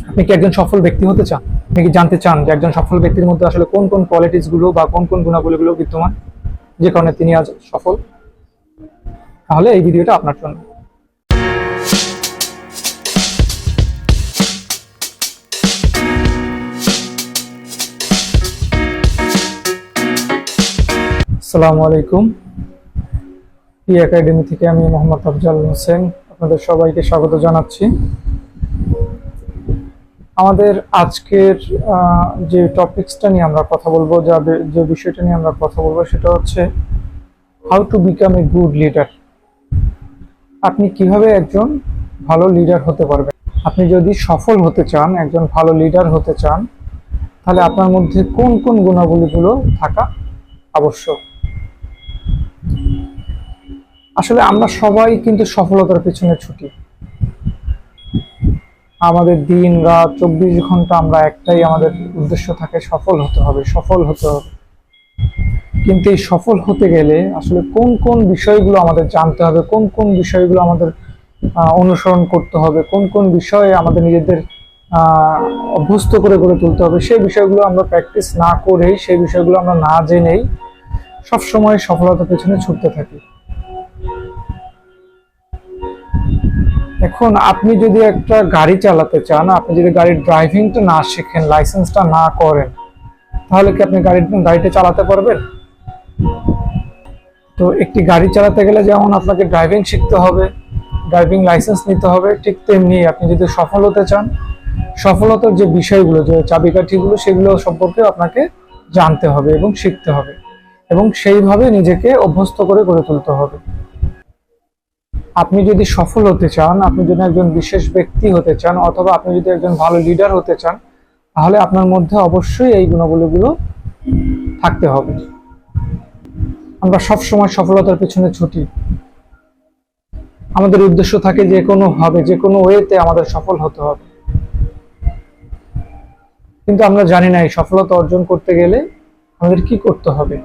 আপনি কি একজন সফল ব্যক্তি হতে চান? আপনি কি জানতে চান যে একজন সফল ব্যক্তির মধ্যে আসলে কোন কোন কোয়ালিটিস গুলো বা কোন কোন গুণাবলীগুলো বিদ্যমান, যে কারণে তিনি আজ সফল? তাহলে এই ভিডিওটা আপনার জন্য। আসসালামু আলাইকুম। ই একাডেমি থেকে আমি মোহাম্মদ আফজাল হোসেন আপনাদের সবাইকে স্বাগত জানাচ্ছি। আমাদের আজকের যে টপিকসটা নিয়ে আমরা কথা বলবো, যে বিষয়টা নিয়ে আমরা কথা বলবো, সেটা হচ্ছে how to become a good leader. আপনি কিভাবে একজন ভালো লিডার হতে পারবেন। আপনি যদি সফল হতে চান, একজন ভালো লিডার হতে চান, তাহলে আপনার মধ্যে কোন কোন গুণাবলীগুলো থাকা আবশ্যক। আসলে আমরা সবাই কিন্তু সফলতার পিছনে ছুটি। আমাদের দিন রাত 24 ঘন্টা আমরা একটাই আমাদের উদ্দেশ্য থাকে, সফল হতে হবে, সফল হতে হবে। কিন্তু এই সফল হতে গেলে আসলে কোন কোন বিষয়গুলো আমাদের জানতে হবে, কোন কোন বিষয়গুলো আমাদের অনুসরণ করতে হবে, কোন কোন বিষয়ে আমাদের নিজেদের অভ্যস্ত করে গড়ে তুলতে হবে, সেই বিষয়গুলো আমরা প্র্যাকটিস না করেই, সেই বিষয়গুলো আমরা না জেনেই সবসময় সফলতার পেছনে ছুটতে থাকি। এখন আপনি যদি একটা গাড়ি চালাতে চান, আপনি যদি গাড়ির ড্রাইভিংটা না শেখেন, লাইসেন্সটা না করেন, তাহলে কি আপনি গাড়িটা চালাতে পারবেন? তো একটি গাড়ি চালাতে গেলে যেমন আপনাকে ড্রাইভিং শিখতে হবে, ড্রাইভিং লাইসেন্স নিতে হবে, ঠিক তেমনি আপনি যদি সফল হতে চান, সফলতার যে বিষয়গুলো, যে চাবিকাঠিগুলো, সেগুলো সম্পর্কে আপনাকে জানতে হবে এবং শিখতে হবে, এবং সেইভাবে নিজেকে অভ্যস্ত করে গড়ে তুলতে হবে। আপনি যদি সফল হতে চান, আপনি যদি একজন বিশেষ ব্যক্তি হতে চান, অথবা আপনি যদি একজন ভালো লিডার হতে চান, তাহলে আপনার মধ্যে অবশ্যই এই গুণাবলীগুলো থাকতে হবে। আমরা সব সময় সফলতার পিছনে ছুটি। আমাদের উদ্দেশ্য থাকে যে কোনো ভাবে, যে কোনো ওয়েতে আমাদের সফল হতে হবে। কিন্তু আমরা জানি না এই সফলতা অর্জন করতে গেলে আমাদের কি করতে হবে,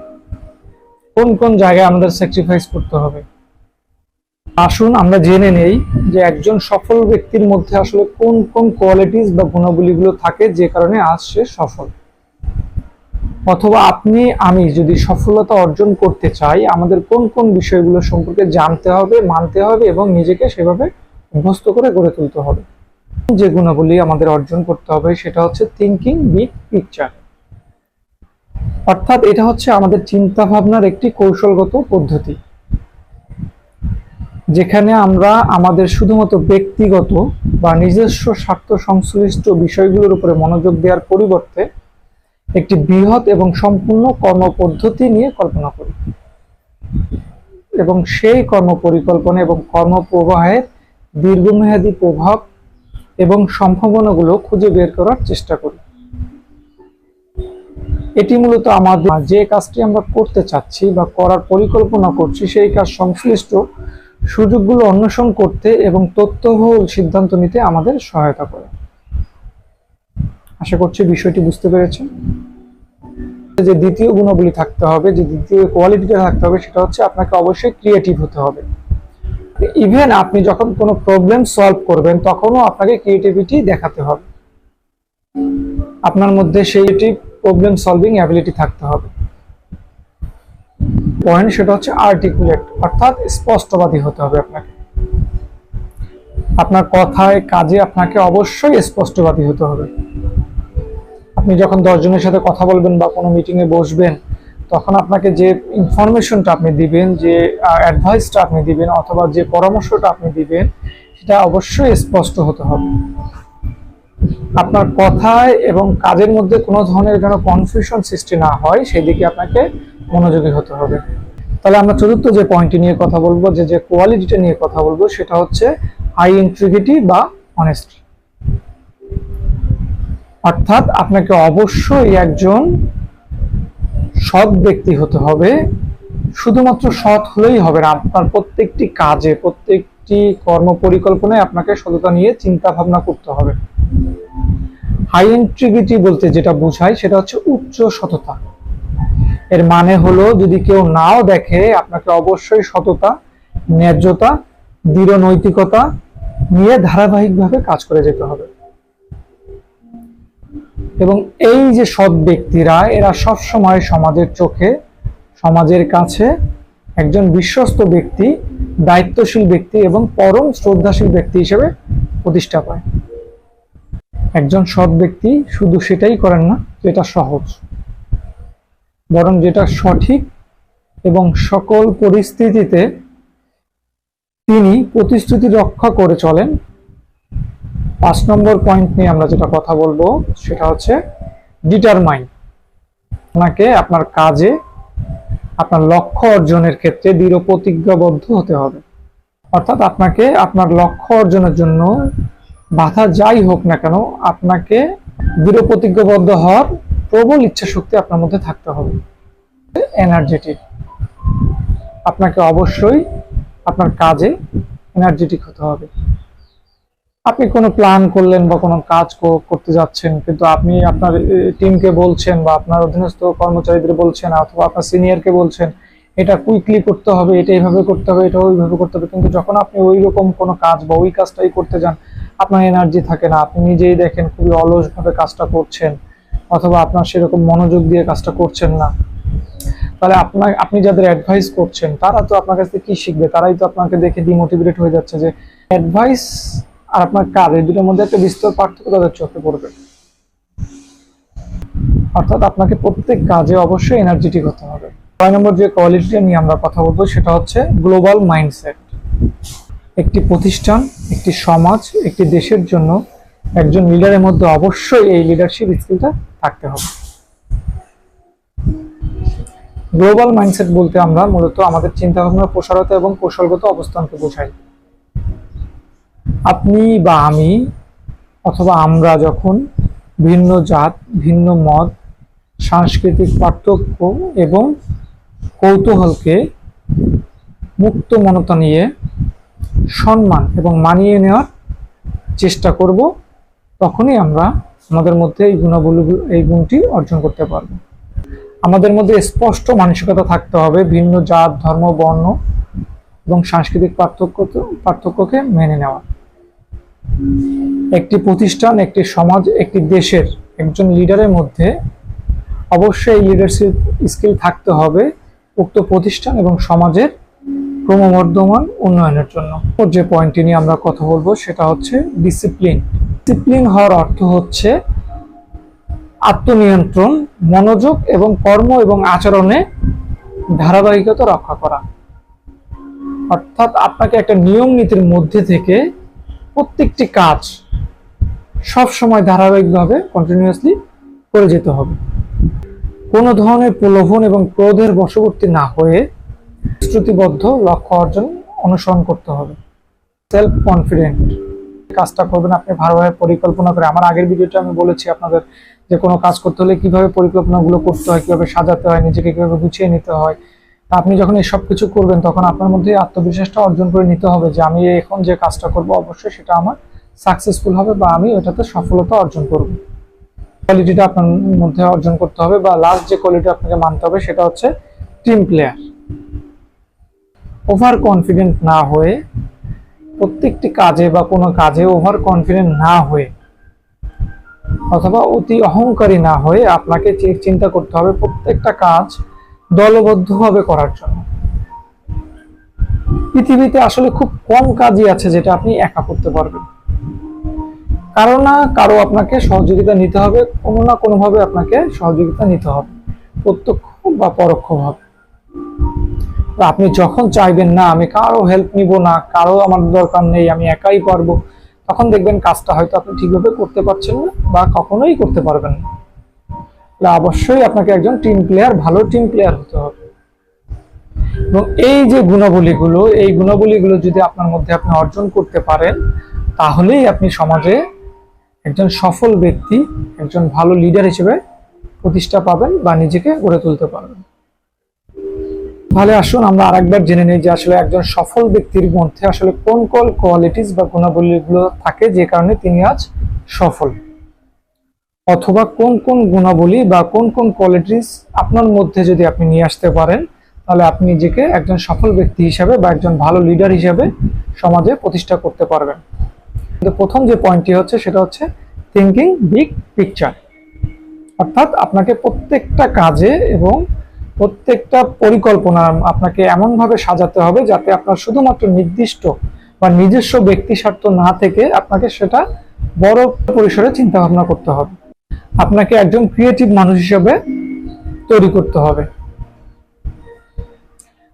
কোন কোন জায়গায় আমাদের স্যাক্রিফাইস করতে হবে। আসুন আমরা জেনে নেই যে একজন সফল ব্যক্তির মধ্যে আসলে কোন কোন কোয়ালিটিস বা গুণাবলীগুলো থাকে, যে কারণে আজ সে সফল। অথবা আপনি আমি যদি সফলতা অর্জন করতে চাই, আমাদের কোন কোন বিষয়গুলো সম্পর্কে জানতে হবে, মানতে হবে এবং নিজেকে সেভাবে অভ্যস্ত করে গড়ে তুলতে হবে। যে গুণাবলী আমাদের অর্জন করতে হবে সেটা হচ্ছে থিঙ্কিং বিগ পিকচার। অর্থাৎ এটা হচ্ছে আমাদের চিন্তা ভাবনার একটি কৌশলগত পদ্ধতি, যেখানে আমরা আমাদের শুধুমাত্র ব্যক্তিগত বা নিজস্ব স্বার্থ সংশ্লিষ্ট বিষয়গুলোর উপরে মনোযোগ দেওয়ার পরিবর্তে একটি বৃহৎ এবং সম্পূর্ণ কর্মপদ্ধতি নিয়ে কল্পনা করি, এবং সেই কর্ম পরিকল্পনা এবং কর্মপ্রবাহের দীর্ঘমেয়াদী প্রভাব এবং সম্ভাবনাগুলো খুঁজে বের করার চেষ্টা করি। এটি মূলত আমাদের যে কাজটি আমরা করতে চাচ্ছি বা করার পরিকল্পনা করছি, সেই কাজ সংশ্লিষ্ট সুযোগগুলো অন্বেষণ করতে এবং তথ্যবহুল সিদ্ধান্ত নিতে আমাদের সহায়তা করে। আশা করছি বিষয়টি বুঝতে পেরেছেন। যে দ্বিতীয় গুণাবলী থাকতে হবে, যে দ্বিতীয় কোয়ালিটিটা থাকতে হবে, সেটা হচ্ছে আপনাকে অবশ্যই ক্রিয়েটিভ হতে হবে। ইভেন আপনি যখন কোনো প্রবলেম সলভ করবেন, তখনও আপনাকে ক্রিয়েটিভিটি দেখাতে হবে। আপনার মধ্যে সেই প্রবলেম সলভিং অ্যাবিলিটি থাকতে হবে। পয়েন্ট সেটা হচ্ছে আর্টিকুলেট, অর্থাৎ স্পষ্টবাদী হতে হবে আপনাকে। আপনার কথায় কাজে আপনাকে অবশ্যই স্পষ্টবাদী হতে হবে। আপনি যখন 10 জনের সাথে কথা বলবেন বা কোনো মিটিংয়ে বসবেন, তখন আপনাকে যে ইনফরমেশনটা আপনি দিবেন, যে অ্যাডভাইসটা আপনি দিবেন, অথবা যে পরামর্শটা আপনি দিবেন, সেটা অবশ্যই স্পষ্ট হতে হবে। আপনার কথায় এবং কাজের মধ্যে কোনো ধরনের যেন কনফিউশন সৃষ্টি না হয়, সেদিকে আপনাকে মনোযোগী হতে হবে। তাহলে আমরা চতুর্থ যে পয়েন্টটি নিয়ে কথা বলবো, যে কোয়ালিটিটা নিয়ে কথা বলবো, সেটা হচ্ছে হাই ইন্টিগ্রিটি বা অনেস্টি। অর্থাৎ আপনাকে অবশ্যই একজন সৎ ব্যক্তি হতে হবে। শুধুমাত্র সৎ হলেই হবে না, আপনার প্রত্যেকটি কাজে, প্রত্যেকটি কর্ম পরিকল্পনায় আপনাকে সততা নিয়ে চিন্তা ভাবনা করতে হবে। হাই ইন্টিগ্রিটি বলতে যেটা বোঝায়, সেটা হচ্ছে উচ্চ সততা। এর মানে হলো, যদি কেউ নাও দেখে, আপনাকে অবশ্যই সততা, ন্যায্যতা, দৃঢ় নৈতিকতা নিয়ে ধারাবাহিকভাবে কাজ করে যেতে হবে। এবং এই যে সৎ ব্যক্তিরা, এরা সব সময় সমাজের চোখে, সমাজের কাছে একজন বিশ্বস্ত ব্যক্তি, দায়িত্বশীল ব্যক্তি এবং পরম শ্রদ্ধাশীল ব্যক্তি হিসেবে প্রতিষ্ঠা পায়। একজন সৎ ব্যক্তি শুধু সেটাই করেন না যেটা সহজ, বরং যেটা সঠিক এবং সকল পরিস্থিতিতে তিনি প্রতিশ্রুতি রক্ষা করে চলেন। 5 নম্বর পয়েন্ট নিয়ে আমরা যেটা কথা বলবো সেটা হচ্ছে ডিটারমাইন। আপনাকে আপনার কাজে, আপনার লক্ষ্য অর্জনের ক্ষেত্রে দৃঢ় প্রতিজ্ঞাবদ্ধ হতে হবে। অর্থাৎ আপনাকে আপনার লক্ষ্য অর্জনের জন্য বাধা যাই হোক না কেন, আপনাকে দৃঢ় প্রতিজ্ঞাবদ্ধ হওয়ার প্রবল ইচ্ছা শক্তি আপনার মধ্যে থাকতে হবে। এনার্জেটিক, আপনাকে অবশ্যই আপনার কাজে এনার্জেটিক হতে হবে। আপনি কোনো প্ল্যান করলেন বা কোনো কাজ করতে যাচ্ছেন, কিন্তু আপনি আপনার টিমকে বলছেন বা আপনার অধীনস্থ কর্মচারীদের বলছেন অথবা আপনার সিনিয়রকে বলছেন এটা কুইকলি করতে হবে, এটা এইভাবে করতে হবে, এটা ওইভাবে করতে হবে, কিন্তু যখন আপনি ওই রকম কোনো কাজ বা ওই কাজটাই করতে যান আপনার এনার্জি থাকে না, আপনি নিজেই দেখেন খুবই অলসভাবে কাজটা করছেন অথবা আপনার সেরকম মনোযোগ দিয়ে কাজটা করছেন না, তাহলে আপনি যাদের অ্যাডভাইস করছেন তারা তো আপনার কাছ থেকে কি শিখবে? তারাই তো আপনাকে দেখে ডিমোটিভেট হয়ে যাচ্ছে। যে অ্যাডভাইস আর আপনার কাজ, এই দুটোর মধ্যে একটা বিস্তর পার্থক্য তাদের চোখে পড়বে। অর্থাৎ আপনাকে প্রত্যেক কাজে অবশ্যই এনার্জেটিক হতে হবে। 6 নম্বর যে কোয়ালিটিটা নিয়ে আমরা কথা বলবো সেটা হচ্ছে গ্লোবাল মাইন্ডসেট। একটি প্রতিষ্ঠান, একটি সমাজ, একটি দেশের জন্য একজন লিডারের মধ্যে অবশ্যই এই লিডারশিপ স্কিলটা থাকতে হবে। গ্লোবাল মাইন্ডসেট বলতে আমরা মূলত আমাদের চিন্তা ভাবনার প্রসারতা এবং কৌশলগত অবস্থানকে বোঝাই। আপনি বা আমি অথবা আমরা যখন ভিন্ন জাত, ভিন্ন মত, সাংস্কৃতিক পার্থক্য এবং কৌতূহলকে মুক্ত মনতা নিয়ে সম্মান এবং মানিয়ে নেওয়ার চেষ্টা করব, তখনই আমরা আমাদের মধ্যে এই গুণটি অর্জন করতে পারব। আমাদের মধ্যে স্পষ্ট মানসিকতা থাকতে হবে ভিন্ন জাত, ধর্ম, বর্ণ এবং সাংস্কৃতিক পার্থক্যকে মেনে নেওয়া। একটি প্রতিষ্ঠান, একটি সমাজ, একটি দেশের একজন লিডারের মধ্যে অবশ্যই লিডারশিপ স্কিল থাকতে হবে উক্ত প্রতিষ্ঠান এবং সমাজের ক্রমবর্ধমান উন্নয়নের জন্য। যে পয়েন্টটি নিয়ে আমরা কথা বলবো সেটা হচ্ছে ডিসিপ্লিন। ডিসিপ্লিন হওয়ার অর্থ হচ্ছে আত্মনিয়ন্ত্রণ, মনোযোগ এবং কর্ম এবং আচরণে ধারাবাহিকতা রক্ষা করা। অর্থাৎ আপনাকে একটা নিয়ম নীতির মধ্যে থেকে প্রত্যেকটি কাজ সব সময় ধারাবাহিকভাবে কন্টিনিউয়াসলি করে যেতে হবে। কোনো ধরনের প্রলোভন এবং ক্রোধের বশবর্তী না হয়ে শ্রুতিবদ্ধ লক্ষ্য অর্জন অনুসরণ করতে হবে। সেলফ কনফিডেন্ট কাজটা করবেন আপনি ভালোভাবে পরিকল্পনা করে। আমার আগের ভিডিওতে আমি বলেছি আপনাদের যে কোনো কাজ করতে হলে কিভাবে পরিকল্পনাগুলো করতে হয়, কিভাবে সাজাতে হয়, নিজেকে কিভাবে গুছিয়ে নিতে হয়। আপনি যখন এই সব কিছু করবেন তখন আপনার মধ্যে আত্মবিশ্বাসটা অর্জন করে নিতে হবে যে আমি এখন যে কাজটা করব অবশ্যই সেটা আমার সাকসেসফুল হবে বা আমি ওটাতে সফলতা অর্জন করব। কোয়ালিটিটা আপনার মধ্যে অর্জন করতে হবে, বা লাস্ট যে কোয়ালিটি আপনাকে মানতে হবে সেটা হচ্ছে টিম প্লেয়ার। ওভার কনফিডেন্ট না হয়ে, প্রত্যেকটি কাজে বা কোনো কাজে ওভার কনফিডেন্ট না হয়ে অথবা অতি অহংকারী না হয়ে আপনাকে চিন্তা করতে হবে প্রত্যেকটা কাজ দলবদ্ধভাবে করার জন্য। পৃথিবীতে আসলে খুব কম কাজই আছে যেটা আপনি একা করতে পারবেন। কারো না কারো আপনাকে সহযোগিতা নিতে হবে, কোনো না কোনো ভাবে আপনাকে সহযোগিতা নিতে হবে, প্রত্যক্ষ বা পরোক্ষভাবে। আপনি যখন চাইবেন না আমি কারো হেল্প নিব না, কারো আমার দরকার নেই, আমি একাই পারবো, তখন দেখবেন কাজটা হয়তো আপনি ঠিকভাবে করতে পারছেন না বা কখনোই করতে পারবেন না। অবশ্যই আপনাকে একজন টিম প্লেয়ার, ভালো টিম প্লেয়ার হতে হবে। এবং এই যে গুণাবলীগুলো, এই গুণাবলীগুলো যদি আপনার মধ্যে আপনি অর্জন করতে পারেন তাহলেই আপনি সমাজে একজন সফল ব্যক্তি, একজন ভালো লিডার হিসেবে প্রতিষ্ঠা পাবেন বা নিজেকে গড়ে তুলতে পারবেন। তাহলে আসুন আমরা আরেকবার জেনে নিই যে আসলে একজন সফল ব্যক্তির মধ্যে আসলে কোন কোন কোয়ালিটিস বা গুণাবলীগুলো থাকে যে কারণে তিনি আজ সফল, অথবা কোন কোন গুণাবলী বা কোন কোন কোয়ালিটিস আপনার মধ্যে যদি আপনি নিয়ে আসতে পারেন তাহলে আপনি নিজেকে একজন সফল ব্যক্তি হিসাবে বা একজন ভালো লিডার হিসাবে সমাজে প্রতিষ্ঠা করতে পারবেন। কিন্তু প্রথম যে পয়েন্টটি হচ্ছে সেটা হচ্ছে থিঙ্কিং বিগ পিকচার। অর্থাৎ আপনাকে প্রত্যেকটা কাজে এবং প্রত্যেকটা পরিকল্পনা আপনাকে এমনভাবে সাজাতে হবে যাতে আপনার শুধুমাত্র নির্দিষ্ট বা নিজস্ব ব্যক্তি স্বার্থ না থেকে আপনাকে সেটা বড় পরিসরে চিন্তা ভাবনা করতে হবে। আপনাকে একজন ক্রিয়েটিভ মানুষ হিসেবে তৈরি করতে হবে।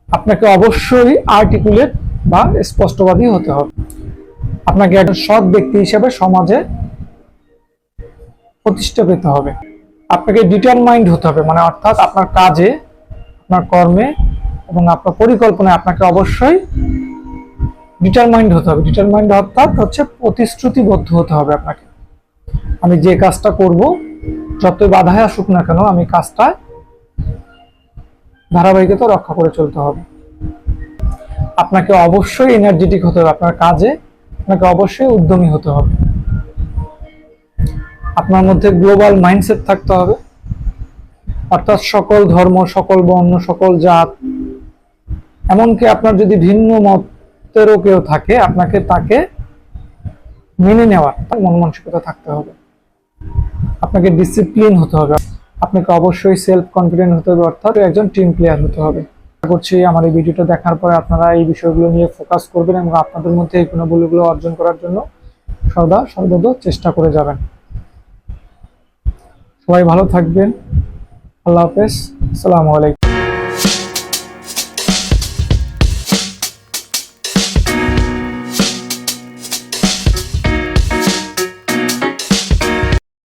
আপনাকে অবশ্যই আর্টিকুলেট বা স্পষ্টবাদী হতে হবে। আপনাকে একজন সৎ ব্যক্তি হিসেবে সমাজে প্রতিষ্ঠা পেতে হবে। আপনাকে ডিটারমাইন্ড হতে হবে, মানে অর্থাৎ আপনার কাজে, আপনার কর্মে এবং আপনার পরিকল্পনায় আপনাকে অবশ্যই ডিটারমাইন্ড হতে হবে। ডিটারমাইন্ড অর্থাৎ হচ্ছে প্রতিশ্রুতিবদ্ধ হতে হবে আপনাকে। আমি যে কাজটা করব, যতই বাধায় আসুক না কেন, আমি কাজটা ধারাবাহিকতা রক্ষা করে চলতে হবে। আপনাকে অবশ্যই এনার্জেটিক হতে হবে আপনার কাজে, আপনাকে অবশ্যই উদ্যমী হতে হবে। আপনার মধ্যে গ্লোবাল মাইন্ডসেট থাকতে হবে, অর্থাৎ সকল ধর্ম, সকল বর্ণ, সকল জাত, এমনকি আপনার যদি ভিন্ন মতেরও কেউ থাকে, আপনাকে তাকে মেনে নেওয়ার মন মানসিকতা থাকতে হবে। আপনাকে ডিসিপ্লিন হতে হবে। আপনাকে অবশ্যই সেলফ কনফিডেন্ট হতে হবে, অর্থাৎ একজন টিম প্লেয়ার হতে হবে। আশা করছি আমার এই ভিডিওটা দেখার পরে আপনারা এই বিষয়গুলো নিয়ে ফোকাস করবেন এবং আপনাদের মধ্যে এই গুণাবলীগুলো অর্জন করার জন্য সর্বদা চেষ্টা করে যাবেন। সবাই ভালো থাকবেন। আল্লাহ হাফেজ। আসসালামু আলাইকুম।